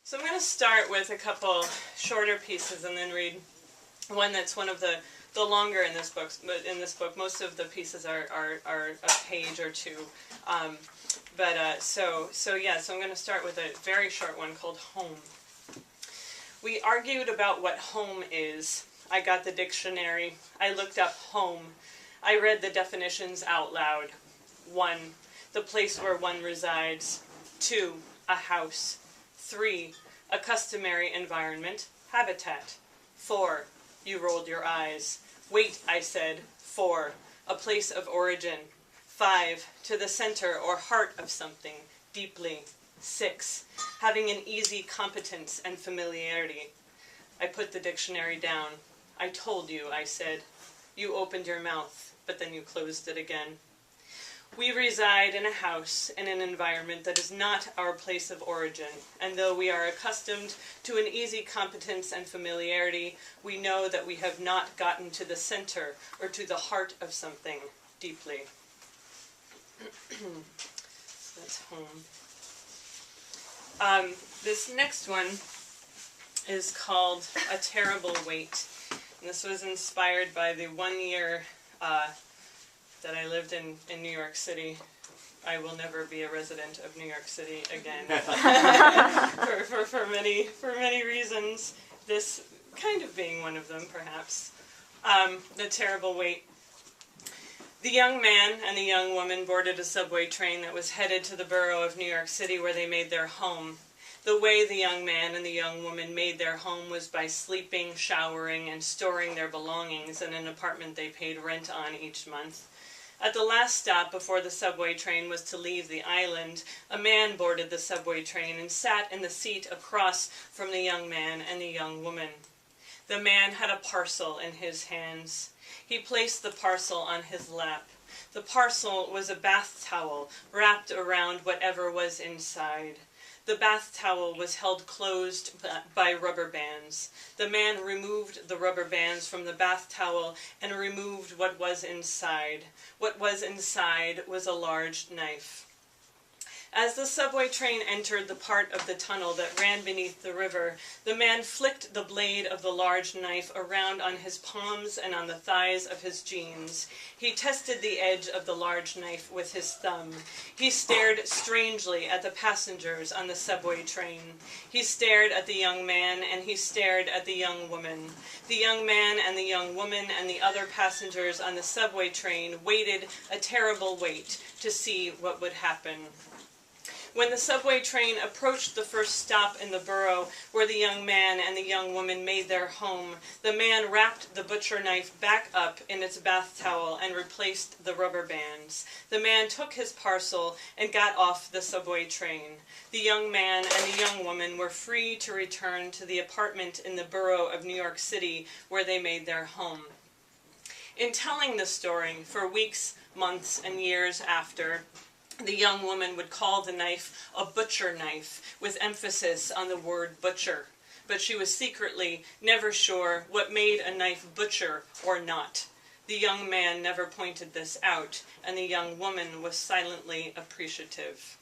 So I'm going to start with a couple shorter pieces and then read one that's one of the longer in this book. But in this book, most of the pieces are a page or two. So I'm going to start with a very short one called Home. We argued about what home is. I got the dictionary. I looked up home. I read the definitions out loud. 1. The place where one resides. 2. A house. 3. A customary environment, habitat. 4. You rolled your eyes. Wait, I said. 4. A place of origin. 5. To the center or heart of something, deeply. 6. Having an easy competence and familiarity. I put the dictionary down. I told you, I said. You opened your mouth, but then you closed it again. We reside in a house in an environment that is not our place of origin, and though we are accustomed to an easy competence and familiarity, we know that we have not gotten to the center or to the heart of something deeply. So that's home. This next one is called A Terrible Weight. And this was inspired by the 1 year that I lived in New York City. I will never be a resident of New York City again. for many reasons. This kind of being one of them, perhaps. The Terrible Weight. The young man and the young woman boarded a subway train that was headed to the borough of New York City where they made their home. The way the young man and the young woman made their home was by sleeping, showering, and storing their belongings in an apartment they paid rent on each month. At the last stop before the subway train was to leave the island, a man boarded the subway train and sat in the seat across from the young man and the young woman. The man had a parcel in his hands. He placed the parcel on his lap. The parcel was a bath towel wrapped around whatever was inside. The bath towel was held closed by rubber bands. The man removed the rubber bands from the bath towel and removed what was inside. What was inside was a large knife. As the subway train entered the part of the tunnel that ran beneath the river, the man flicked the blade of the large knife around on his palms and on the thighs of his jeans. He tested the edge of the large knife with his thumb. He stared strangely at the passengers on the subway train. He stared at the young man and he stared at the young woman. The young man and the young woman and the other passengers on the subway train waited a terrible wait to see what would happen. When the subway train approached the first stop in the borough where the young man and the young woman made their home, the man wrapped the butcher knife back up in its bath towel and replaced the rubber bands. The man took his parcel and got off the subway train. The young man and the young woman were free to return to the apartment in the borough of New York City where they made their home. In telling the story, for weeks, months, and years after, the young woman would call the knife a butcher knife, with emphasis on the word butcher. But she was secretly never sure what made a knife butcher or not. The young man never pointed this out, and the young woman was silently appreciative.